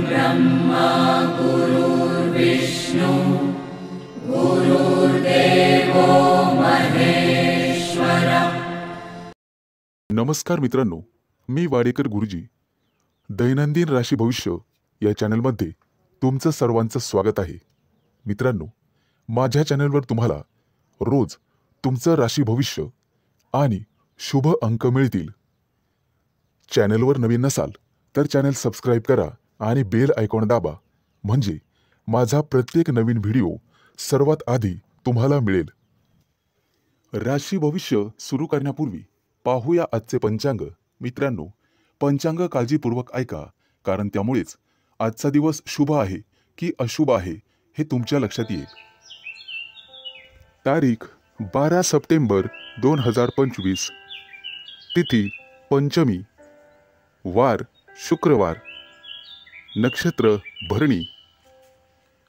ब्रह्मा गुरुर्विष्णु गुरुर्देवो महेश्वर। नमस्कार मित्रांनो, मी वाडेकर गुरुजी दैनंदिन राशी भविष्य या चॅनलमध्ये तुमचं सर्वांचं स्वागत आहे। मित्रांनो, माझ्या चॅनलवर तुम्हाला रोज तुमचं राशी भविष्य आणि शुभ अंक मिळतील। चॅनलवर नवीन नसाल तर चॅनल सबस्क्राइब करा आणि बेल आयकॉन दाबा, म्हणजे माझा प्रत्येक नवीन व्हिडिओ सर्वात आधी तुम्हाला मिळेल। राशी भविष्य सुरू करण्यापूर्वी पाहूया आजचे पंचांग। मित्रांनो, पंचांग काळजीपूर्वक ऐका, कारण त्यामुळेच आजचा दिवस शुभ आहे की अशुभ आहे हे तुमच्या लक्षात येईल। तारीख 12 सप्टेंबर 2025, तिथी पंचमी, वार शुक्रवार, नक्षत्र भरणी,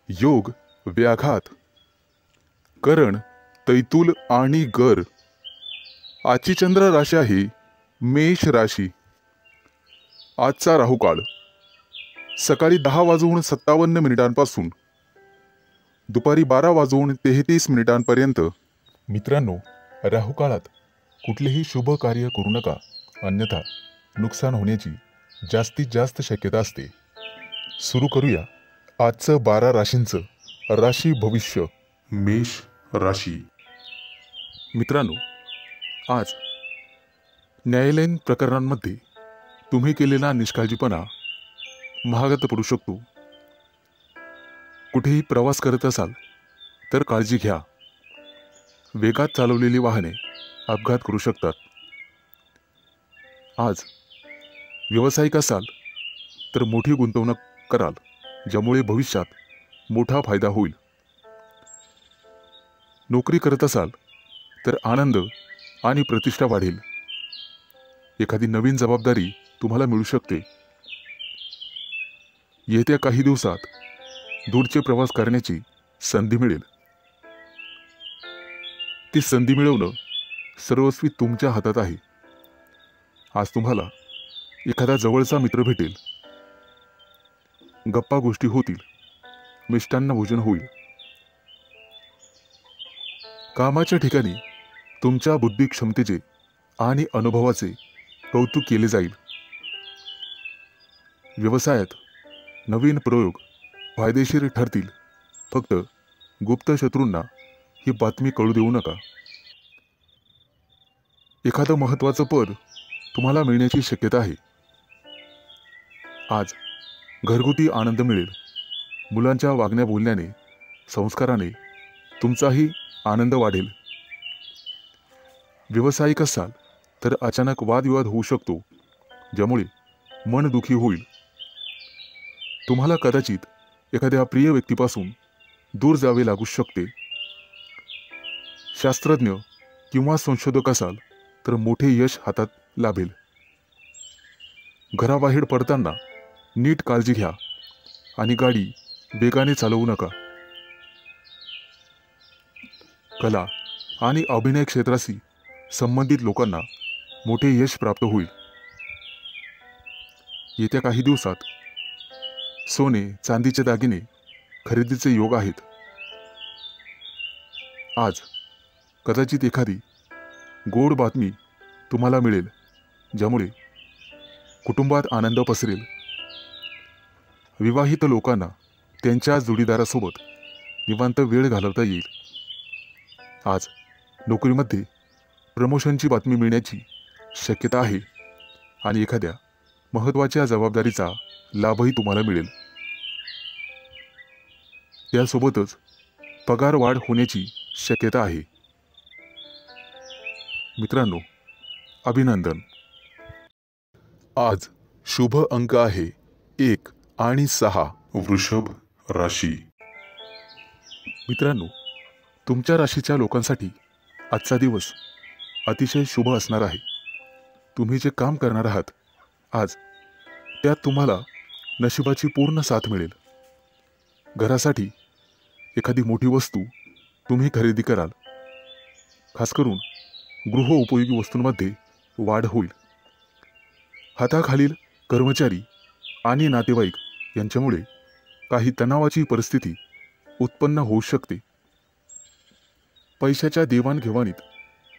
योग व्याघात, करण तैतुल आणि गर। आजची चंद्र राशी आहे मेष राशी। आजचा राहुकाळ सकाळी 10:57 पासून दुपारी 12:33 मित्रांनो, राहुकाळात कुठलेही शुभ कार्य करू नका, अन्यथा नुकसान होण्याची जास्तीत जास्त शक्यता असते। सुरू करूया आजचं 12 राशींचं राशी भविष्य। मेष राशी। मित्रांनो, आज न्यायालयीन प्रकरणांमध्ये तुम्ही केलेला निष्काळजीपणा महागात पडू शकतो। कुठेही प्रवास करत असाल तर काळजी घ्या। वेगात चालवलेली वाहने अपघात करू शकतात। आज व्यावसायिक असाल तर मोठी गुंतवणूक कराल, ज्यामुळे भविष्यात मोठा फायदा होईल। नोकरी करत असाल तर आनंद आणि प्रतिष्ठा वाढेल। एखादी नवीन जबाबदारी तुम्हाला मिळू शकते। येत्या काही दिवसात दूरचे प्रवास करण्याची संधी मिळेल। ती संधी मिळवणं सर्वस्वी तुमच्या हातात आहे। आज तुम्हाला एखादा जवळचा मित्र भेटेल, गप्पा गोष्टी होतील, मिष्टान्न भोजन होईल। कामाच्या ठिकाणी तुमच्या बुद्धी क्षमतेचे आणि अनुभवाचे कौतुक केले जाईल। व्यवसायात नवीन प्रयोग फायदेशीर ठरतील। फक्त गुप्त शत्रूंना ही बातमी कळू देऊ नका। एखादं महत्त्वाचं पद तुम्हाला मिळण्याची शक्यता आहे। आज घरगुती आनंद मिळेल। मुलांच्या वागण्या बोलण्याने, संस्काराने तुमचाही आनंद वाढेल। व्यावसायिक असाल तर अचानक वादविवाद होऊ शकतो, ज्यामुळे मन दुखी होईल। तुम्हाला कदाचित एखाद्या प्रिय व्यक्तीपासून दूर जावे लागू शकते। शास्त्रज्ञ किंवा संशोधक असाल तर मोठे यश हातात लाभेल। घराबाहेर पडताना नीट काळजी घ्या आणि गाडी वेगाने चालवू नका। कला आणि अभिनय क्षेत्राशी संबंधित लोकांना मोठे यश प्राप्त होईल। येत्या काही दिवसात सोने चांदीचे दागिने खरेदीचे योग आहेत। आज कदाचित एखादी गोड बातमी तुम्हाला मिळेल, ज्यामुळे कुटुंबात आनंद पसरेल। विवाहित लोकांना त्यांच्या जोडीदारासोबत निवांत वेळ घालवता येईल। आज नोकरीमध्ये प्रमोशनची बातमी मिळण्याची शक्यता आहे आणि एखाद्या महत्त्वाच्या जबाबदारीचा लाभही तुम्हाला मिळेल। यासोबतच पगार वाढ होण्याची शक्यता आहे। मित्रांनो, अभिनंदन। आज शुभ अंक आहे 1 आणि 6। वृषभ राशी। मित्रांनो, तुमच्या राशीच्या लोकांसाठी आजचा दिवस अतिशय शुभ असणार आहे। तुम्ही जे काम करणार आहात आज, त्यात तुम्हाला नशिबाची पूर्ण साथ मिळेल। घरासाठी एखादी मोठी वस्तू तुम्ही खरेदी कराल। खास करून गृहोपयोगी वस्तूंमध्ये वाढ होईल। हाताखालील कर्मचारी आणि नातेवाईक यांच्यामुळे काही तणावाची परिस्थिती उत्पन्न होऊ शकते. पैशाच्या देवाणघेवाणीत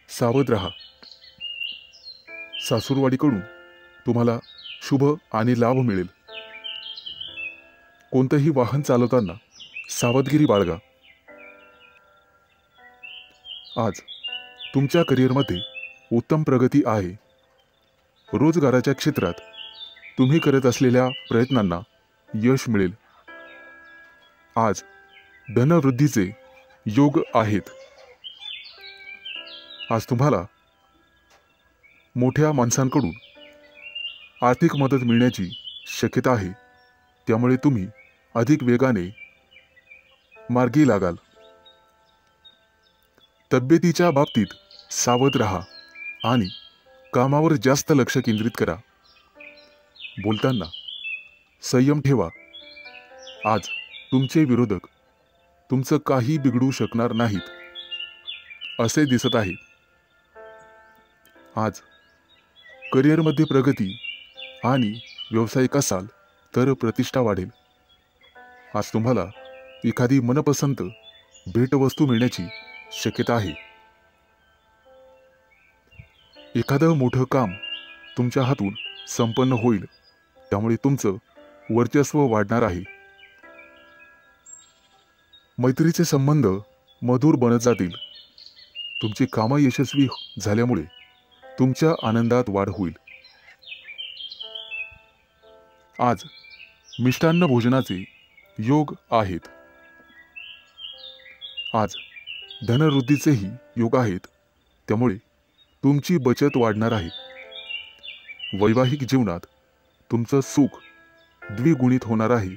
सावध राहा. सासूरवाडीकडून तुम्हाला शुभ आणि लाभ मिळेल. कोणतंही वाहन चालवताना सावधगिरी बाळगा. आज तुमच्या करिअरमध्ये उत्तम प्रगती आहे. रोजगाराच्या क्षेत्रात तुम्ही करत असलेल्या प्रयत्नांना यश मिळेल. आज धनवृद्धीचे योग आहेत. आज तुम्हाला मोठ्या माणसांकडून आर्थिक मदत मिळण्याची शक्यता आहे. त्यामुळे तुम्ही अधिक वेगाने मार्गी लागाल. तब्येतीच्या बाबतीत सावध राहा आणि कामावर जास्त लक्ष केंद्रित करा. बोलताना संयम ठेवा. आज तुमचे विरोधक तुमचं काही बिघडू शकणार नाहीत असे दिसत आहे. आज करिअरमध्ये प्रगती आणि व्यावसायिक असाल तर प्रतिष्ठा वाढेल. आज तुम्हाला एखादी मनपसंत भेटवस्तू मिळण्याची शक्यता आहे. एखादं मोठं काम तुमच्या हातून संपन्न होईल. त्यामुळे तुमचं वर्चस्व वाढणार आहे. मैत्रीचे संबंध मधुर बनत जातील. तुमची कामं यशस्वी झाल्यामुळे तुमच्या आनंदात वाढ होईल. आज मिष्टान्न भोजनाचे योग आहेत. आज धनवृद्धीचेही योग आहेत. त्यामुळे तुमची बचत वाढणार आहे. वैवाहिक जीवनात तुमचं सुख द्विगुणित होणार आहे.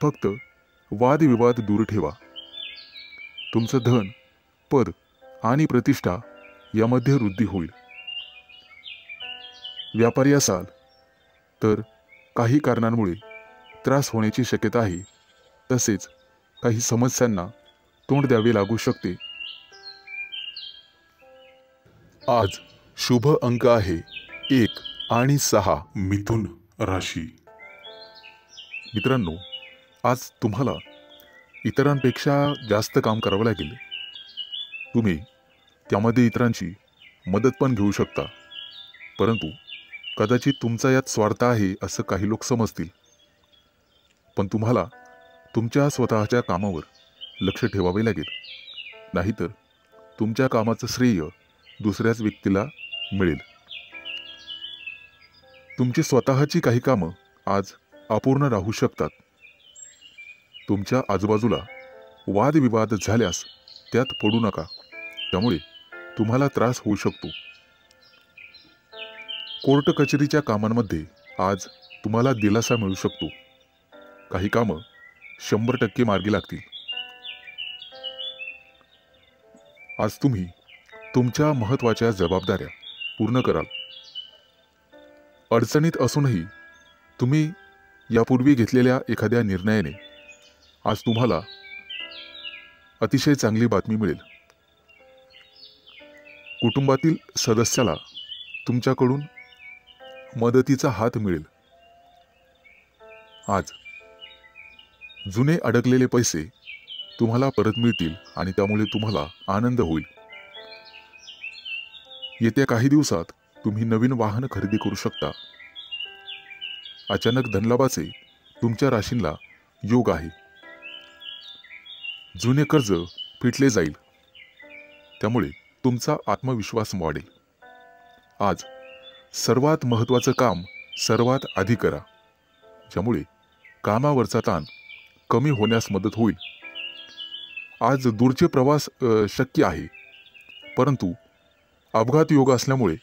फक्त वादविवाद दूर ठेवा. तुमचं धन, पद आणि प्रतिष्ठा यामध्ये वृद्धी होईल. व्यापारी असाल तर काही कारणांमुळे त्रास होण्याची शक्यता आहे. तसेच काही समस्यांना तोंड द्यावे लागू शकते. आज शुभ अंक आहे 1 आणि 6. मिथुन राशी. मित्रांनो, आज तुम्हाला इतरांपेक्षा जास्त काम करावं लागेल. तुम्ही त्यामध्ये इतरांची मदत पण घेऊ शकता. परंतु कदाचित तुमचा यात स्वार्थ आहे असं काही लोक समजतील. पण तुम्हाला तुमच्या स्वतःच्या कामावर लक्ष ठेवावे लागेल. नाहीतर तुमच्या कामाचं श्रेय दुसऱ्याच व्यक्तीला मिळेल. तुमची स्वतःची काही कामं आज अपूर्ण राहू शकतात. तुमच्या आजूबाजूला वादविवाद झाल्यास त्यात पडू नका. त्यामुळे तुम्हाला त्रास होऊ शकतो. कोर्ट कचेरीच्या कामांमध्ये आज तुम्हाला दिलासा मिळू शकतो. काही कामं 100% मार्गी लागतील. आज तुम्ही तुमच्या महत्त्वाच्या जबाबदाऱ्या पूर्ण कराल. अडचणीत असूनही तुम्ही यापूर्वी घेतलेल्या एखाद्या निर्णयाने आज तुम्हाला अतिशय चांगली बातमी मिळेल. कुटुंबातील सदस्याला तुमच्याकडून मदतीचा हात मिळेल. आज जुने अडकलेले पैसे तुम्हाला परत मिळतील आणि त्यामुळे तुम्हाला आनंद होईल. येत्या काही दिवसात तुम्ही नवीन वाहन खरेदी करू शकता. अचानक धनलाभाचे तुमच्या राशींला योग आहे. जुने कर्ज फिटले जाईल. त्यामुळे तुमचा आत्मविश्वास वाढेल. आज सर्वात महत्त्वाचं काम सर्वात आधी करा, ज्यामुळे कामावरचा ताण कमी होण्यास मदत होईल. आज दूरचे प्रवास शक्य आहे, परंतु अपघात योग असल्यामुळे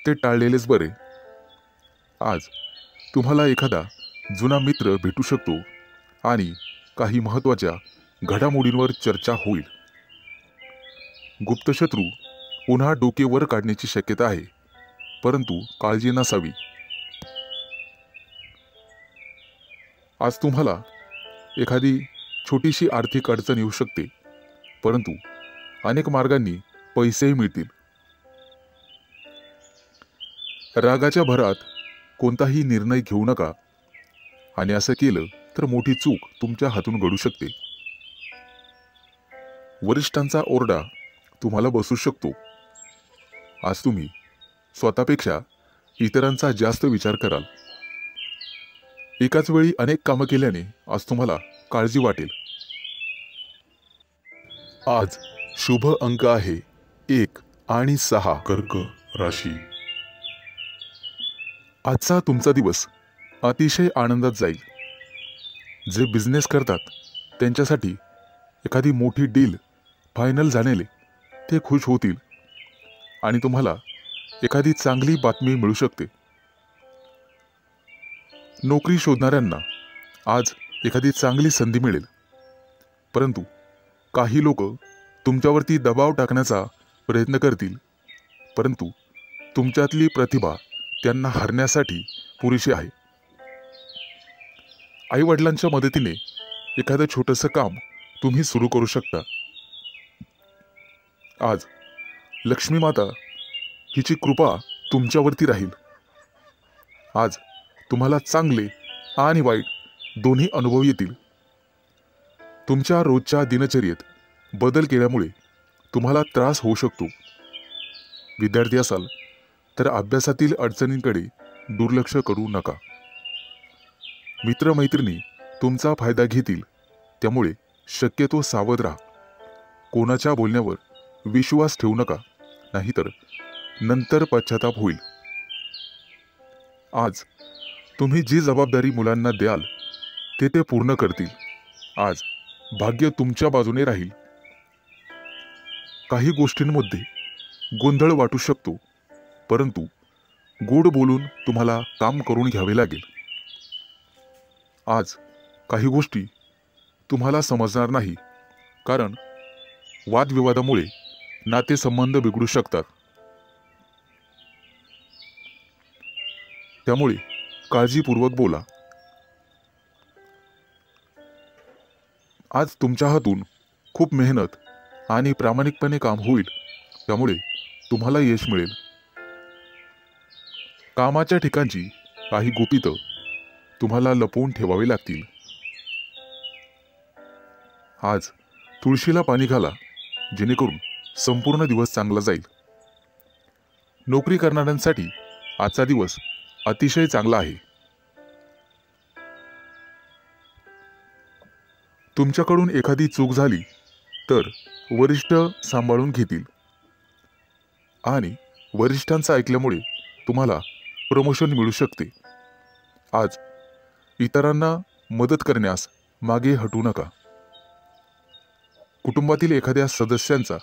ते टाळलेलेच बरे. आज तुम्हाला एखादा जुना मित्र भेटू शकतो आणि काही महत्त्वाच्या घडामोडींवर चर्चा होईल. गुप्तशत्रू पुन्हा डोके वर काढण्याची शक्यता आहे, परंतु काळजी नसावी. आज तुम्हाला एखादी छोटीशी आर्थिक अडचण येऊ शकते, परंतु अनेक मार्गांनी पैसेही मिळतील. रागाच्या भरात कोणताही निर्णय घेऊ नका, आणि असं केलं तर मोठी चूक तुमच्या हातून घडू शकते. वरिष्ठांचा ओरडा तुम्हाला बसू शकतो. आज तुम्ही स्वतःपेक्षा इतरांचा जास्त विचार कराल. एकाच वेळी अनेक कामं केल्याने आज तुम्हाला काळजी वाटेल. आज शुभ अंक आहे 1 आणि 6. कर्क राशी. आजचा तुमचा दिवस अतिशय आनंदात जाईल. जे बिझनेस करतात त्यांच्यासाठी एखादी मोठी डील फायनल झालेले ते खुश होतील आणि तुम्हाला एखादी चांगली बातमी मिळू शकते. नोकरी शोधणाऱ्यांना आज एखादी चांगली संधी मिळेल, परंतु काही लोक तुमच्यावरती दबाव टाकण्याचा प्रयत्न करतील, परंतु तुमच्यातली प्रतिभा त्यांना हरण्यासाठी पुरेशी आहे. आई वडिलांच्या मदतीने एखादं छोटंसं काम तुम्ही सुरू करू शकता. आज लक्ष्मी माता हिची कृपा तुमच्यावरती राहील. आज तुम्हाला चांगले आणि वाईट दोन्ही अनुभव येतील. तुमच्या रोजच्या दिनचर्येत बदल केल्यामुळे तुम्हाला त्रास होऊ शकतो. विद्यार्थी असाल तर अभ्यासातील अडचणींकडे दुर्लक्ष करू नका. मित्रमैत्रिणी तुमचा फायदा घेतील, त्यामुळे शक्यतो सावध राहा. कोणाच्या बोलण्यावर विश्वास ठेवू नका, नाहीतर नंतर पश्चाताप होईल. आज तुम्ही जी जबाबदारी मुलांना द्याल ते पूर्ण करतील. आज भाग्य तुमच्या बाजूने राहील. काही गोष्टींमध्ये गोंधळ वाटू शकतो, परंतु गोड बोलून तुम्हाला काम करून घ्यावे लागेल. आज काही गोष्टी तुम्हाला समजणार नाही, कारण वादविवादामुळे नातेसंबंध बिघडू शकतात. त्यामुळे काळजीपूर्वक बोला. आज तुमच्या हातून खूप मेहनत आणि प्रामाणिकपणे काम होईल, त्यामुळे तुम्हाला यश मिळेल. कामाच्या ठिकाणची काही गुपितं तुम्हाला लपवून ठेवावी लागतील. आज तुळशीला पाणी घाला, जेणेकरून संपूर्ण दिवस चांगला जाईल. नोकरी करणाऱ्यांसाठी आजचा दिवस अतिशय चांगला आहे. तुमच्याकडून एखादी चूक झाली तर वरिष्ठ सांभाळून घेतील आणि वरिष्ठांचं ऐकल्यामुळे तुम्हाला प्रमोशन मिळू शकते. आज इतरांना मदत करण्यास मागे हटू नका. कुटुंबातील एखाद्या सदस्यांचा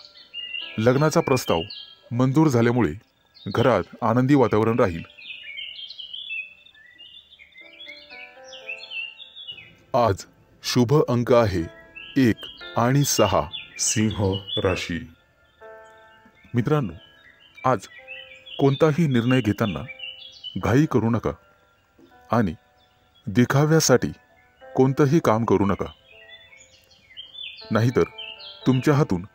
लग्नाचा प्रस्ताव मंजूर झाल्यामुळे घरात आनंदी वातावरण राहील. आज शुभ अंक आहे 1 आणि 6. सिंह राशी. मित्रांनो, आज कोणताही निर्णय घेताना घाई करू नका आणि दिखाव्यासाठी कोणतंही काम करू नका, नाहीतर तुमच्या हातून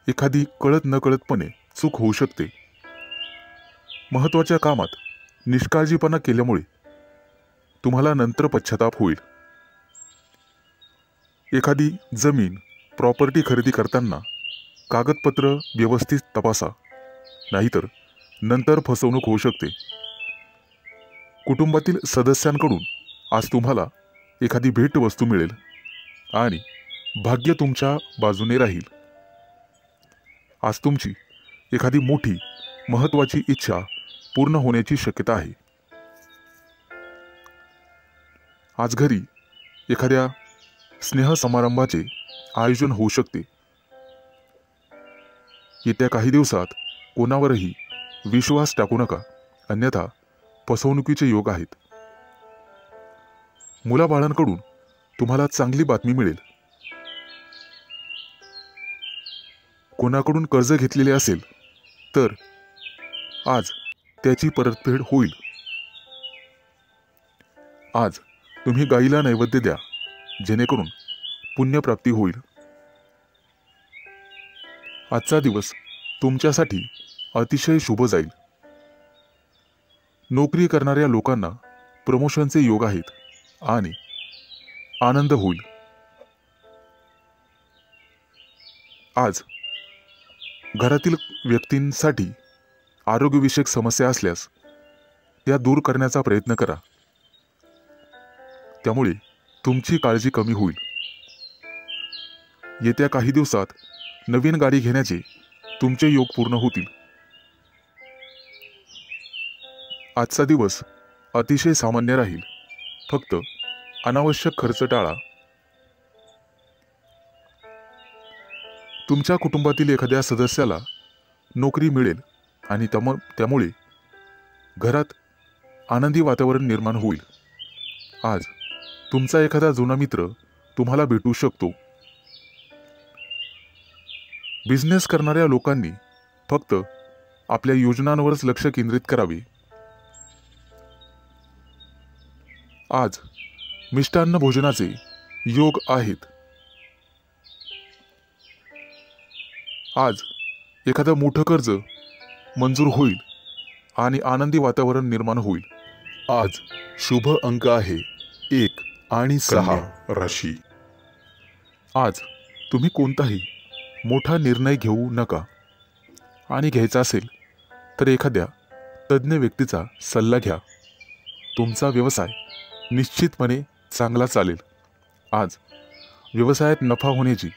एखादी कळत नकळतपणे चूक होऊ शकते. महत्त्वाच्या कामात निष्काळजीपणा केल्यामुळे तुम्हाला नंतर पश्चाताप होईल. एखादी जमीन प्रॉपर्टी खरेदी करताना कागदपत्र व्यवस्थित तपासा, नाहीतर नंतर फसवणूक होऊ शकते. कुटुंबातील सदस्यांकडून आज तुम्हाला एखादी भेटवस्तू मिळेल आणि भाग्य तुमच्या बाजूने राहील. आज तुमची एखादी मोठी महत्त्वाची इच्छा पूर्ण होण्याची शक्यता आहे. आज घरी एखाद्या स्नेहसमारंभाचे आयोजन होऊ शकते. येत्या काही दिवसात कोणावरही विश्वास टाकू नका, अन्यथा फसवणुकीचे योग आहेत. मुलाबाळांकडून तुम्हाला चांगली बातमी मिळेल. कोणाकडून कर्ज घेतलेले असेल तर आज त्याची परतफेड होईल. आज तुम्ही गाईला नैवेद्य द्या, जेणेकरून पुण्यप्राप्ती होईल. आजचा दिवस तुमच्यासाठी अतिशय शुभ जाईल. नोकरी करणाऱ्या लोकांना प्रमोशनचे योग आहेत आणि आनंद होईल। आज घरातील व्यक्तींसाठी आरोग्यविषयक समस्या असल्यास त्या दूर करण्याचा प्रयत्न करा, त्यामुळे तुमची काळजी कमी होईल। येत्या काही दिवसात नवीन गाडी घेण्याचे तुमचे योग पूर्ण होतील। आजचा दिवस अतिशय सामान्य राहील, फक्त अनावश्यक खर्च टाळा। तुमच्या कुटुंबातील एखाद्या सदस्याला नोकरी मिळेल आणि त्यामुळे घरात आनंदी वातावरण निर्माण होईल। आज तुमचा एखादा जुना मित्र तुम्हाला भेटू शकतो। बिझनेस करणाऱ्या लोकांनी फक्त आपल्या योजनांवरच लक्ष केंद्रित करावे। आज मिष्टान्न भोजनाचे योग आहेत। आज एखादं मोठं कर्ज मंजूर होईल आणि आनंदी वातावरण निर्माण होईल। आज शुभ अंक आहे 1 आणि 6 राशी। आज तुम्ही कोणताही मोठा निर्णय घेऊ नका आणि घ्यायचा असेल तर एखाद्या तज्ञ व्यक्तीचा सल्ला घ्या। तुमचा व्यवसाय निश्चितपणे चांगला चालेल। आज व्यवसायात नफा होण्याची,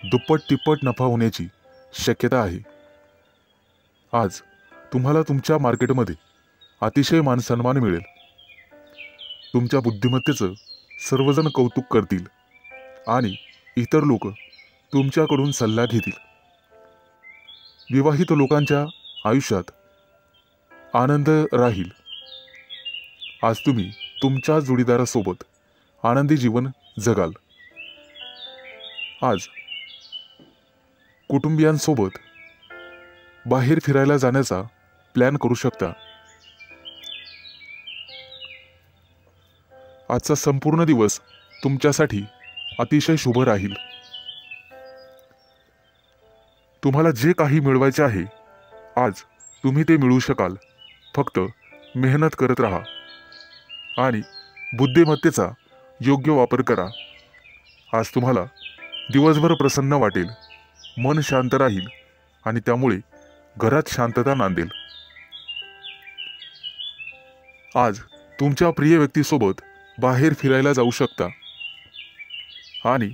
दुप्पट तिप्पट नफा होण्याची शक्यता आहे। आज तुम्हाला तुमच्या मार्केटमध्ये अतिशय मानसन्मान मिळेल। तुमच्या बुद्धिमत्तेचं सर्वजण कौतुक करतील आणि इतर लोक तुमच्याकडून सल्ला घेतील। विवाहित लोकांच्या आयुष्यात आनंद राहील। आज तुम्ही तुमच्या जोडीदारासोबत आनंदी जीवन जगाल। आज कुटुंबियांसोबत बाहेर फिरायला जाण्याचा प्लॅन करू शकता। आजचा संपूर्ण दिवस तुमच्यासाठी अतिशय शुभ राहील। तुम्हाला जे काही मिळवायचे आहे आज तुम्ही ते मिळवू शकाल। फक्त मेहनत करत राहा आणि बुद्धिमत्तेचा योग्य वापर करा। आज तुम्हाला दिवसभर प्रसन्न वाटेल, मन शांत राहील आणि त्यामुळे घरात शांतता नांदेल। आज तुमच्या प्रिय व्यक्तीसोबत बाहेर फिरायला जाऊ शकता आणि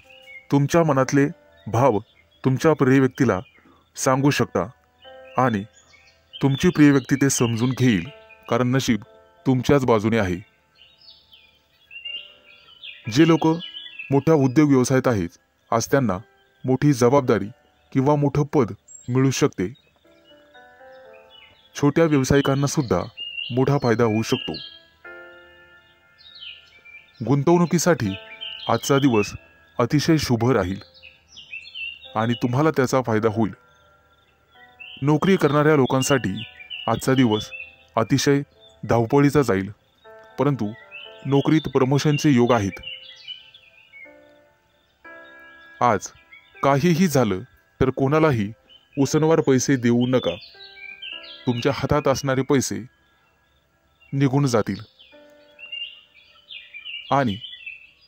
तुमच्या मनातले भाव तुमच्या प्रिय व्यक्तीला सांगू शकता आणि तुमची प्रिय व्यक्ती ते समजून घेईल, कारण नशीब तुमच्याच बाजूने आहे। जे लोक मोठ्या उद्योग व्यवसायात आहेत आज त्यांना मोठी जबाबदारी किंवा मोठं पद मिळू शकते। छोट्या व्यावसायिकांना सुद्धा मोठा फायदा होऊ शकतो। गुंतवणुकीसाठी आजचा दिवस अतिशय शुभ राहील आणि तुम्हाला त्याचा फायदा होईल। नोकरी करणाऱ्या लोकांसाठी आजचा दिवस अतिशय धावपळीचा जाईल, परंतु नोकरीत प्रमोशनचे योग आहेत। आज काहीही झालं तर कोणालाही उसनवार पैसे देऊ नका। तुमच्या हातात असणारे पैसे निघून जातील आणि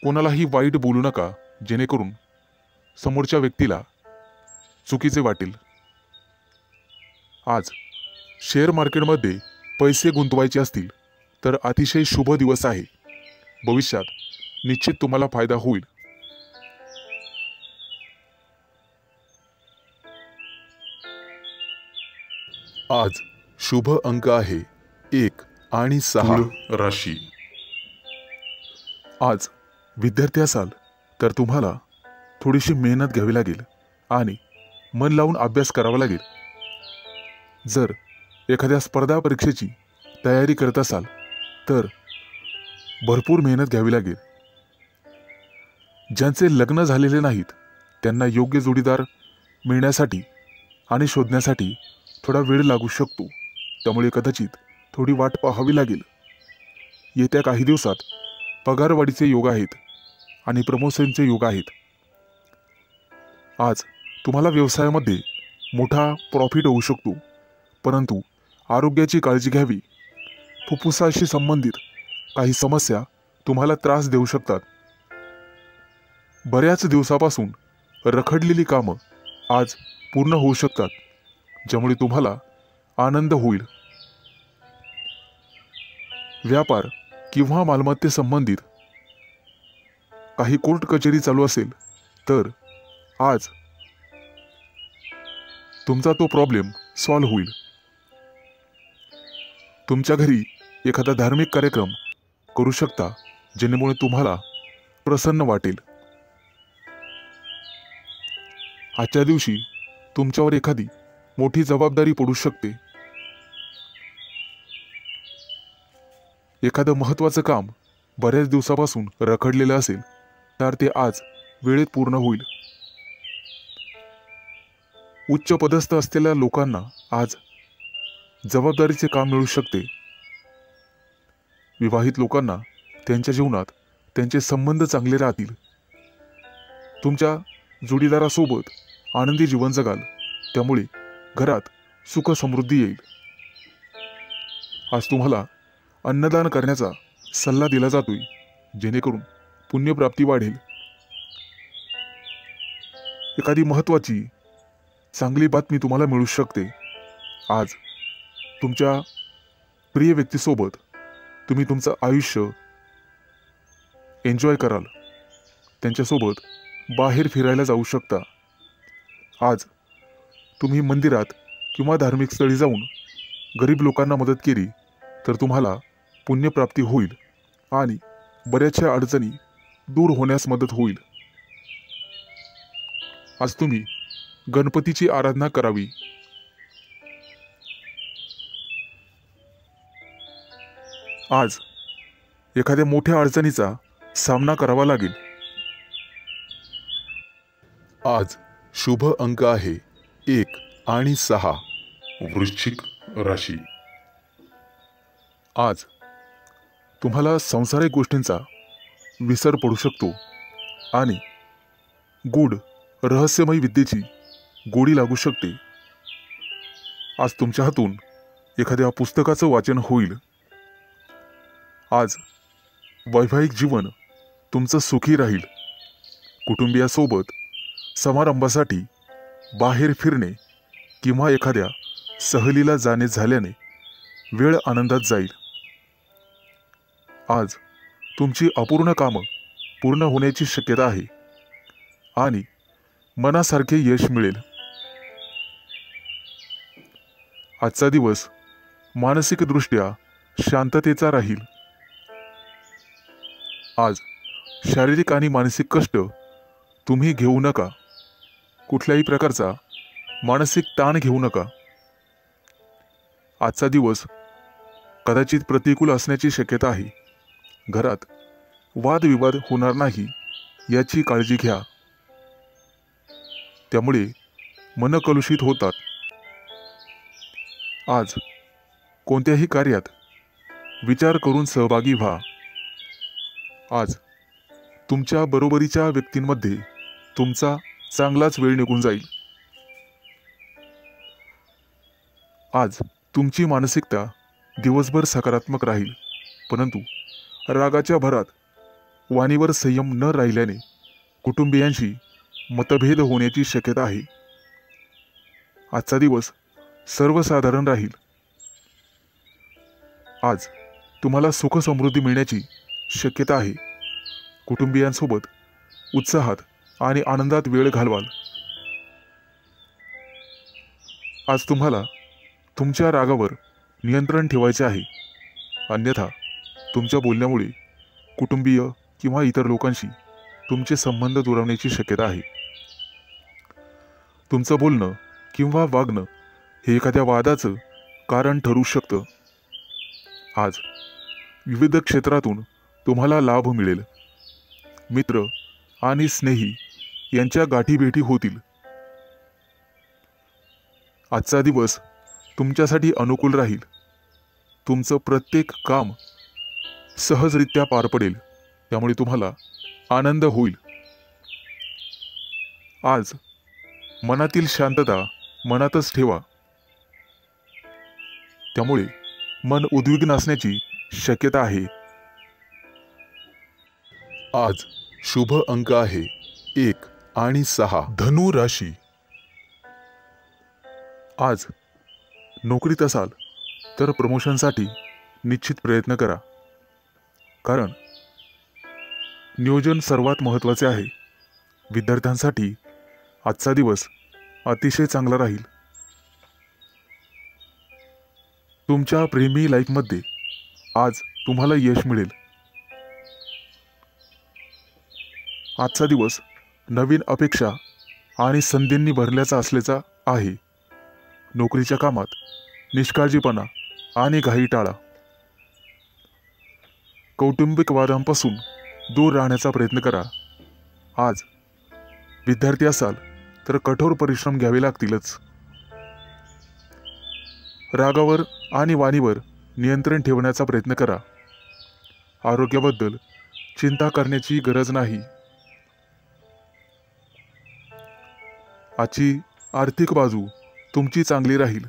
कोणालाही वाईट बोलू नका, जेणेकरून समोरच्या व्यक्तीला चुकीचे वाटेल। आज शेअर मार्केटमध्ये पैसे गुंतवायचे असतील तर अतिशय शुभ दिवस आहे। भविष्यात निश्चित तुम्हाला फायदा होईल। आज शुभ अंक आहे 1 आणि 6 राशी। आज विद्यार्थी असाल तर तुम्हाला थोडीशी मेहनत घ्यावी लागेल आणि मन लावून अभ्यास करावा लागेल। जर एखाद्या स्पर्धा परीक्षेची तयारी करत असाल तर भरपूर मेहनत घ्यावी लागेल। ज्यांचे लग्न झालेले नाहीत त्यांना योग्य जोडीदार मिळण्यासाठी आणि शोधण्यासाठी थोडा वेळ लागू शकतो, त्यामुळे कदाचित थोडी वाट पाहावी लागेल। येत्या काही दिवसात पगारवाढीचे योग आहेत आणि प्रमोशनचे योग आहेत। आज तुम्हाला व्यवसायामध्ये मोठा प्रॉफिट होऊ शकतो, परंतु आरोग्याची काळजी घ्यावी। फुफ्फुसाशी संबंधित काही समस्या तुम्हाला त्रास देऊ शकतात। बऱ्याच दिवसापासून रखडलेली कामं आज पूर्ण होऊ शकतात, ज्यामुळे तुम्हाला आनंद होईल. व्यापार किंवा मालमत्तेसंबंधित काही कोर्ट कचेरी चालू असेल तर आज तुमचा तो प्रॉब्लेम सॉल्व्ह होईल. तुमच्या घरी एखादा धार्मिक कार्यक्रम करू शकता, जेणेमुळे तुम्हाला प्रसन्न वाटेल. आजच्या दिवशी तुमच्यावर एखादी मोठी जबाबदारी पडू शकते. एखादं महत्त्वाचं काम बऱ्याच दिवसापासून रखडलेलं असेल तर ते आज वेळेत पूर्ण होईल. उच्च पदस्थ असलेल्या लोकांना आज जबाबदारीचे काम मिळू शकते. विवाहित लोकांना त्यांच्या जीवनात त्यांचे संबंध चांगले राहतील. तुमच्या जोडीदारासोबत आनंदी जीवन जगाल, त्यामुळे घरात सुख समृद्धी येईल. आज तुम्हाला अन्नदान करण्याचा सल्ला दिला जातोय, जेणेकरून पुण्यप्राप्ती वाढेल. एखादी महत्त्वाची चांगली बातमी तुम्हाला मिळू शकते. आज तुमच्या प्रिय व्यक्तीसोबत तुम्ही तुमचं आयुष्य एन्जॉय कराल. त्यांच्यासोबत बाहेर फिरायला जाऊ शकता. आज तुम्ही मंदिरात किंवा धार्मिक स्थळी जाऊन गरीब लोकांना मदत केली तर तुम्हाला पुण्यप्राप्ती होईल आणि बऱ्याचशा अडचणी दूर होण्यास मदत होईल. आज तुम्ही गणपतीची आराधना करावी. आज एखाद्या मोठ्या अडचणीचा सामना करावा लागेल. आज शुभ अंक आहे 1 आणि 6. वृश्चिक राशी. आज तुम्हाला सांसारिक गोष्टींचा विसर पडू शकतो आणि गूढ रहस्यमय विद्येची गोडी लागू शकते. आज तुमच्या हातून एखाद्या पुस्तकाचं वाचन होईल. आज वैवाहिक जीवन तुमचं सुखी राहील. कुटुंबियासोबत समारंभासाठी बाहेर फिरणे किंवा एखाद्या सहलीला जाणे झाल्याने वेळ आनंदात जाईल. आज तुमची अपूर्ण कामं पूर्ण होण्याची शक्यता आहे आणि मनासारखे यश मिळेल. आजचा दिवस मानसिकदृष्ट्या शांततेचा राहील. आज शारीरिक आणि मानसिक कष्ट तुम्ही घेऊ नका. कुठल्याही प्रकारचा मानसिक ताण घेऊ नका. आजचा दिवस कदाचित प्रतिकूल असण्याची शक्यता आहे. घरात वादविवाद होणार नाही याची काळजी घ्या. त्यामुळे मन कलुषित होतात. आज कोणत्याही कार्यात विचार करून सहभागी व्हा. आज तुमच्या बरोबरीच्या व्यक्तींमध्ये तुमचा चांगलाच वेळ निघून जाईल. आज तुमची मानसिकता दिवसभर सकारात्मक राहील, परंतु रागाच्या भरात वाणीवर संयम न राहिल्याने कुटुंबियांशी मतभेद होण्याची शक्यता आहे. आजचा दिवस सर्वसाधारण राहील. आज तुम्हाला सुख समृद्धी मिळण्याची शक्यता आहे. कुटुंबियांसोबत उत्साहात आणि आनंदात वेळ घालवाल. आज तुम्हाला तुमच्या रागावर नियंत्रण ठेवायचे आहे, अन्यथा तुमच्या बोलण्यामुळे कुटुंबीय किंवा इतर लोकांशी तुमचे संबंध दुरावण्याची शक्यता आहे. तुमचं बोलणं किंवा वागणं हे एखाद्या वादाचं कारण ठरू शकतं. आज विविध क्षेत्रातून तुम्हाला लाभ मिळेल. मित्र आणि स्नेही यांच्या गाठीभेटी होतील. आजचा दिवस तुमच्यासाठी अनुकूल राहील. तुमचं प्रत्येक काम सहजरित्या पार पडेल, त्यामुळे तुम्हाला आनंद होईल. आज मनातील शांतता मनातच ठेवा, त्यामुळे मन उद्विग्न असण्याची शक्यता आहे. आज शुभ अंक आहे 1 आणि 6. धनु राशी. आज नोकरीत असाल तर प्रमोशनसाठी निश्चित प्रयत्न करा, कारण नियोजन सर्वात महत्त्वाचे आहे. विद्यार्थ्यांसाठी आजचा दिवस अतिशय चांगला राहील. तुमच्या प्रेमी लाईफमध्ये आज तुम्हाला यश मिळेल. आजचा दिवस नवीन अपेक्षा आणि संधींनी भरल्याचा असल्याचा आहे. नोकरीच्या कामात निष्काळजीपणा आणि घाई टाळा. कौटुंबिक वादांपासून दूर राहण्याचा प्रयत्न करा. आज विद्यार्थी असाल तर कठोर परिश्रम घ्यावे लागतीलच. रागावर आणि वाणीवर नियंत्रण ठेवण्याचा प्रयत्न करा. आरोग्याबद्दल चिंता करण्याची गरज नाही. आजची आर्थिक बाजू तुमची चांगली राहील.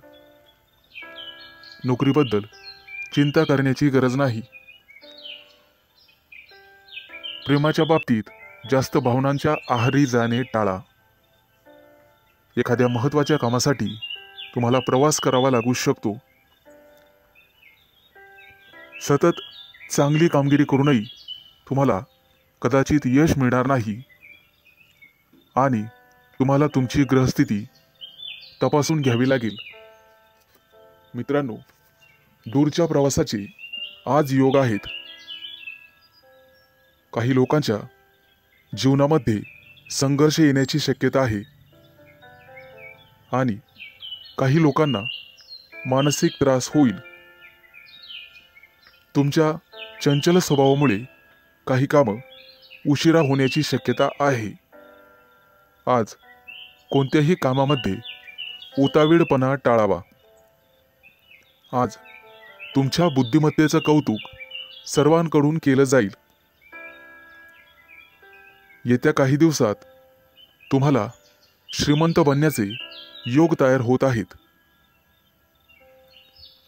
नोकरीबद्दल चिंता करण्याची गरज नाही. प्रेमाच्या बाबतीत जास्त भावनांच्या आहारी जाणे टाळा. एखाद्या महत्त्वाच्या कामासाठी तुम्हाला प्रवास करावा लागू शकतो. सतत चांगली कामगिरी करूनही तुम्हाला कदाचित यश मिळणार नाही आणि तुम्हाला तुमची ग्रहस्थिती तपासून घ्यावी लागेल. मित्रांनो, दूरच्या प्रवासाचे आज योग आहेत. काही लोकांच्या जीवनामध्ये संघर्ष येण्याची शक्यता आहे आणि काही लोकांना मानसिक त्रास होईल. तुमच्या चंचल स्वभावामुळे काही कामं उशिरा होण्याची शक्यता आहे. आज कोणत्याही कामामध्ये उतावीळपणा टाळावा. आज तुमच्या बुद्धिमत्तेचं कौतुक सर्वांकडून केलं जाईल. येत्या काही दिवसात तुम्हाला श्रीमंत बनण्याचे योग तयार होत आहेत.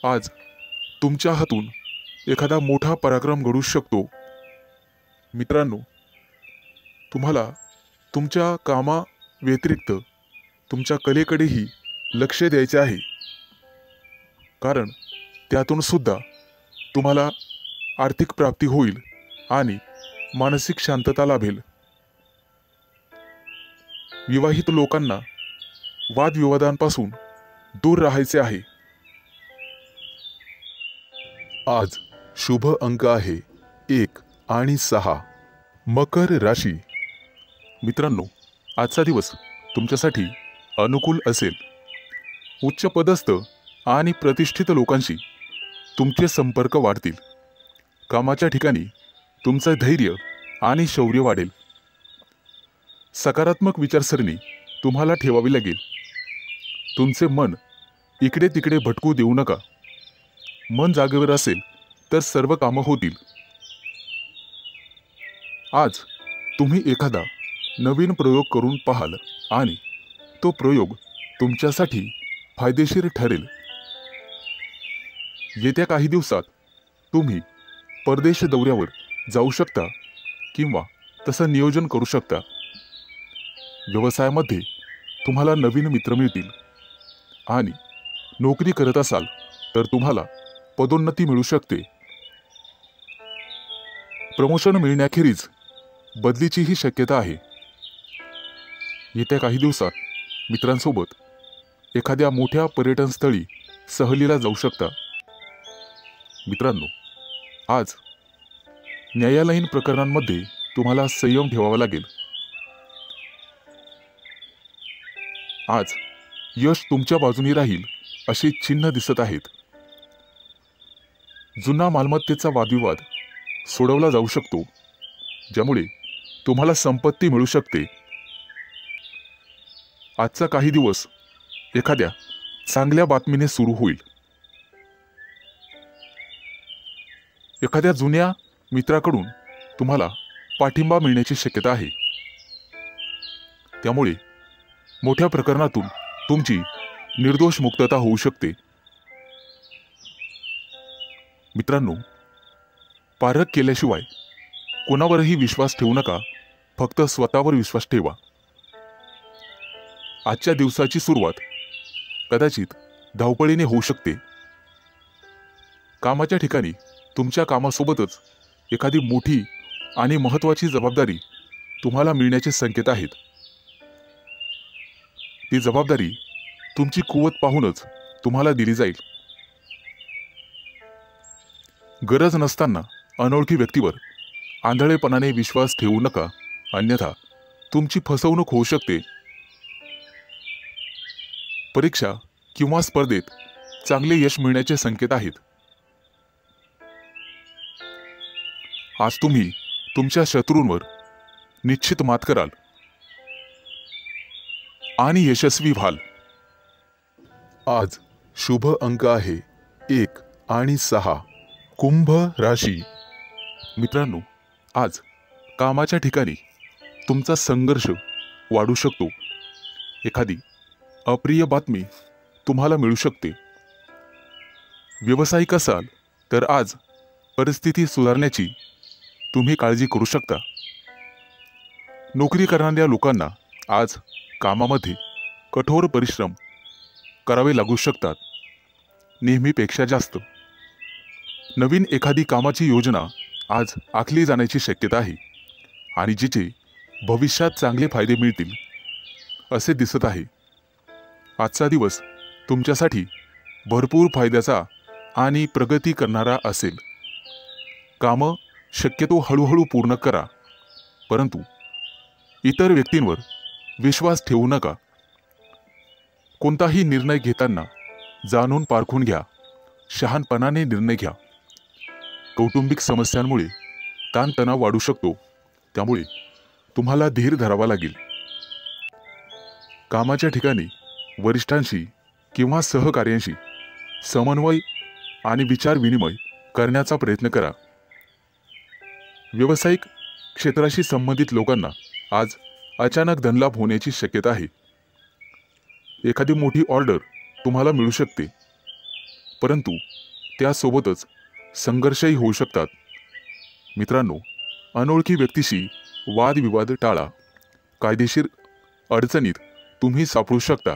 आज तुमच्या हातून एखादा मोठा पराक्रम घडू शकतो. मित्रांनो, तुम्हाला तुमच्या कामा व्यतिरिक्त तुमच्या कलेकडेही लक्ष द्यायचे आहे, कारण त्यातून सुद्धा तुम्हाला आर्थिक प्राप्ती होईल आणि मानसिक शांतता लाभेल. विवाहित लोकांना वादविवादांपासून दूर राहायचे आहे. आज शुभ अंक आहे 1 आणि 6. मकर राशी. मित्रांनो, आजचा दिवस तुमच्यासाठी अनुकूल असेल. उच्च पदस्थ आणि प्रतिष्ठित लोकांशी तुमचे संपर्क वाढतील. कामाच्या ठिकाणी तुमचं धैर्य आणि शौर्य वाढेल. सकारात्मक विचारसरणी तुम्हाला ठेवावी लागेल. तुमचे मन इकडे तिकडे भटकू देऊ नका. मन जागेवर असेल तर सर्व कामं होतील. आज तुम्ही एखादा नवीन प्रयोग करून पाहाल आणि तो प्रयोग तुमच्यासाठी फायदेशीर ठरेल. येत्या काही दिवसात तुम्ही परदेश दौऱ्यावर जाऊ शकता किंवा तसं नियोजन करू शकता. व्यवसायामध्ये तुम्हाला नवीन मित्र मिळतील आणि नोकरी करत असाल तर तुम्हाला पदोन्नती मिळू शकते. प्रमोशन मिळण्याखेरीज बदलीचीही शक्यता आहे. येत्या काही दिवसात मित्रांसोबत एखाद्या मोठ्या पर्यटन स्थळी सहलीला जाऊ शकता. मित्रांनो, आज न्यायालयीन प्रकरणांमध्ये तुम्हाला संयम ठेवावा लागेल. आज यश तुमच्या बाजूने राहील अशी चिन्ह दिसत आहेत. जुना मालमत्तेचा वादविवाद सोडवला जाऊ शकतो, ज्यामुळे तुम्हाला संपत्ती मिळू शकते. आजचा काही दिवस एखाद्या चांगल्या बातमीने सुरू होईल. एखाद्या जुन्या मित्राकडून तुम्हाला पाठिंबा मिळण्याची शक्यता आहे. त्यामुळे मोठ्या प्रकरणातून तुमची निर्दोष मुक्तता होऊ शकते. मित्रांनो, पारख केल्याशिवाय कोणावरही विश्वास ठेवू नका फक्त स्वतःवर विश्वास ठेवा. आजच्या दिवसाची सुरुवात कदाचित धावपळीने होऊ शकते. कामाच्या ठिकाणी तुमच्या कामासोबतच एखादी मोठी आणि महत्त्वाची जबाबदारी तुम्हाला मिळण्याचे संकेत आहेत. ती जबाबदारी तुमची कुवत पाहूनच तुम्हाला दिली जाईल. गरज नसताना अनोळखी व्यक्तीवर आंधळेपणाने विश्वास ठेवू नका, अन्यथा तुमची फसवणूक होऊ शकते. परीक्षा किंवा स्पर्धेत चांगले यश मिळण्याचे संकेत आहेत. आज तुम्ही तुमच्या शत्रूंवर निश्चित मात कराल आणि यशस्वी व्हाल. आज शुभ अंक आहे 1 आणि 6. कुंभ राशी. मित्रांनो, आज कामाच्या ठिकाणी तुमचा संघर्ष वाढू शकतो. एखादी अप्रिय बातमी तुम्हाला मिळू शकते. व्यावसायिक असाल तर आज परिस्थिती सुधारण्याची तुम्ही काळजी करू शकता. नोकरी करणाऱ्या लोकांना आज कामामध्ये कठोर परिश्रम करावे लागू शकतात, नेहमीपेक्षा जास्त. नवीन एखादी कामाची योजना आज आखली जाण्याची शक्यता आहे आणि जिचे भविष्यात चांगले फायदे मिळतील असे दिसत आहे. आजचा दिवस तुमच्यासाठी भरपूर फायद्याचा आणि प्रगती करणारा असेल. कामं शक्यतो हळूहळू पूर्ण करा, परंतु इतर व्यक्तींवर विश्वास ठेवू नका. कोणताही निर्णय घेताना जाणून पारखून घ्या, शहाणपणाने निर्णय घ्या. कौटुंबिक समस्यांमुळे ताणतणाव वाढू शकतो, त्यामुळे तुम्हाला धीर धरावा लागेल. कामाच्या ठिकाणी वरिष्ठांशी किंवा सहकार्यांशी समन्वय आणि विचार विनिमय करण्याचा प्रयत्न करा. व्यावसायिक क्षेत्राशी संबंधित लोकांना आज अचानक धनलाभ होण्याची शक्यता आहे. एखादी मोठी ऑर्डर तुम्हाला मिळू शकते, परंतु त्यासोबतच संघर्षही होऊ शकतात. मित्रांनो, अनोळखी व्यक्तीशी वादविवाद टाळा. कायदेशीर अडचणीत तुम्ही सापडू शकता.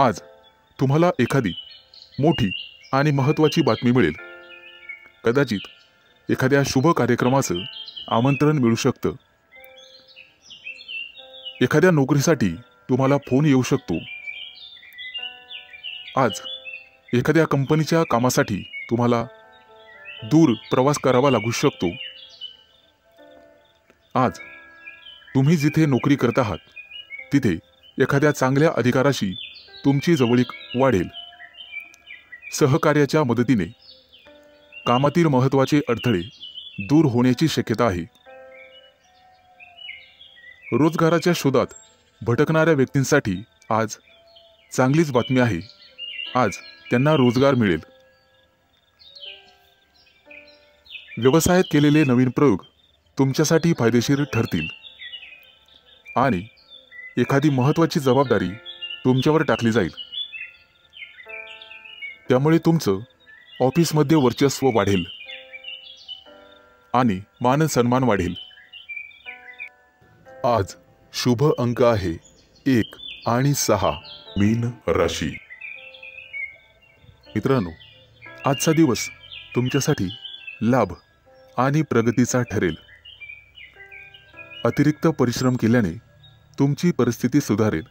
आज तुम्हाला एखादी मोठी आणि महत्त्वाची बातमी मिळेल. कदाचित एखाद्या शुभ कार्यक्रमाचं आमंत्रण मिळू शकतं. एखाद्या नोकरीसाठी तुम्हाला फोन येऊ शकतो. आज एखाद्या कंपनीच्या कामासाठी तुम्हाला दूर प्रवास करावा लागू शकतो. आज तुम्ही जिथे नोकरी करत आहात तिथे एखाद्या चांगल्या अधिकाराशी तुमची जवळीक वाढेल. सहकार्याच्या मदतीने कामातील महत्त्वाचे अडथळे दूर होण्याची शक्यता आहे. रोजगाराच्या शोधात भटकणाऱ्या व्यक्तींसाठी आज चांगलीच बातमी आहे. आज त्यांना रोजगार मिळेल. व्यवसायात केलेले नवीन प्रयोग तुमच्यासाठी फायदेशीर ठरतील आणि एखादी महत्त्वाची जबाबदारी तुमच्यावर टाकली जाईल. त्यामुळे तुमचं ऑफिसमध्ये वर्चस्व वाढेल आणि मान सन्मान वाढेल. आज शुभ अंक आहे 1 आणि 6. मीन राशी. मित्रांनो, आजचा दिवस तुमच्यासाठी लाभ आणि प्रगतीचा ठरेल. अतिरिक्त परिश्रम केल्याने तुमची परिस्थिती सुधारेल.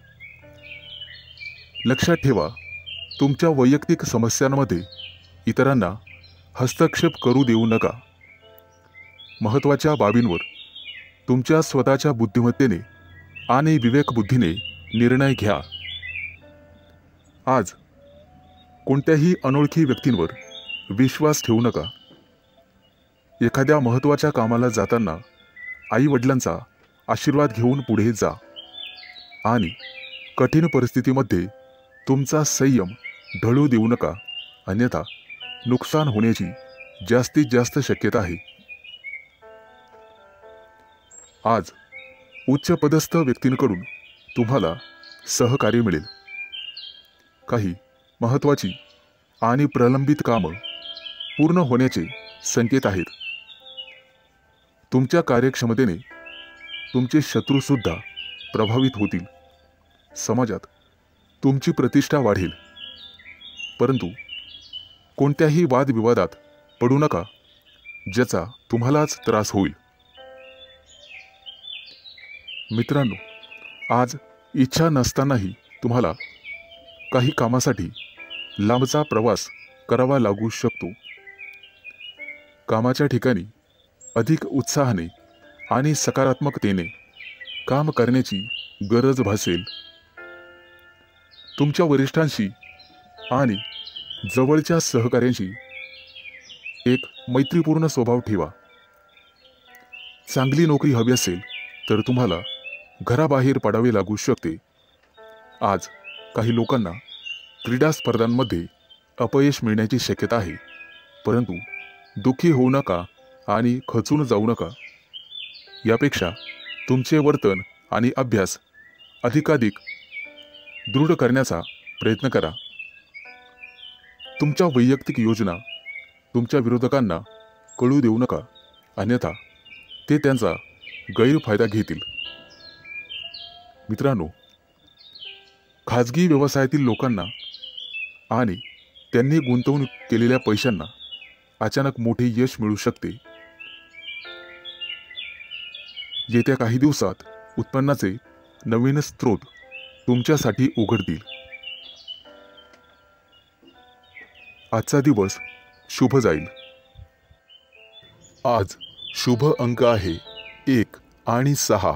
लक्षात ठेवा, तुमच्या वैयक्तिक समस्यांमध्ये इतरांना हस्तक्षेप करू देऊ नका. महत्त्वाच्या बाबींवर तुमच्या स्वतःच्या बुद्धिमत्तेने आणि विवेकबुद्धीने निर्णय घ्या. आज कोणत्याही अनोळखी व्यक्तींवर विश्वास ठेवू नका. एखाद्या महत्त्वाच्या कामाला जाताना आई-वडिलांचा आशीर्वाद घेऊन पुढे जा आणि कठीण परिस्थितीमध्ये तुमचा संयम ढळू देऊ नका, अन्यथा नुकसान होण्याची जास्तीत जास्त शक्यता आहे. आज उच्च पदस्थ व्यक्तींकडून तुम्हाला सहकार्य मिळेल. काही महत्त्वाची आणि प्रलंबित कामं पूर्ण होण्याचे संकेत आहेत. तुमच्या कार्यक्षमतेने तुमचे शत्रूसुद्धा प्रभावित होतील. समाजात तुमची प्रतिष्ठा वाढेल. परंतु कोणत्याही वादविवादात पडू नका, ज्याचा तुम्हालाच त्रास होईल. मित्रांनो, आज इच्छा नसतानाही तुम्हाला काही कामासाठी लांबचा प्रवास करावा लागू शकतो. कामाच्या ठिकाणी अधिक उत्साहाने आणि सकारात्मकतेने काम करण्याची गरज भासेल. तुमच्या वरिष्ठांशी आणि जवळच्या सहकाऱ्यांशी एक मैत्रीपूर्ण स्वभाव ठेवा. चांगली नोकरी हवी असेल तर तुम्हाला घराबाहेर पडावे लागू शकते. आज काही लोकांना क्रीडा स्पर्धांमध्ये अपयश मिळण्याची शक्यता आहे. परंतु दुःखी होऊ नका आणि खचून जाऊ नका. यापेक्षा तुमचे वर्तन आणि अभ्यास अधिकाधिक दृढ करण्याचा प्रयत्न करा. तुमच्या वैयक्तिक योजना तुमच्या विरोधकांना कळू देऊ नका, अन्यथा ते त्यांचा गैरफायदा घेतील. मित्रांनो, खाजगी व्यवसायातील लोकांना आणि त्यांनी गुंतवणूक केलेल्या पैशांना अचानक मोठे यश मिळू शकते. येत्या काही दिवसात उत्पन्नाचे नवीन स्रोत तुमच्यासाठी उघडतील. आजचा दिवस शुभ जाईल. आज शुभ अंक आहे 1 आणि 6.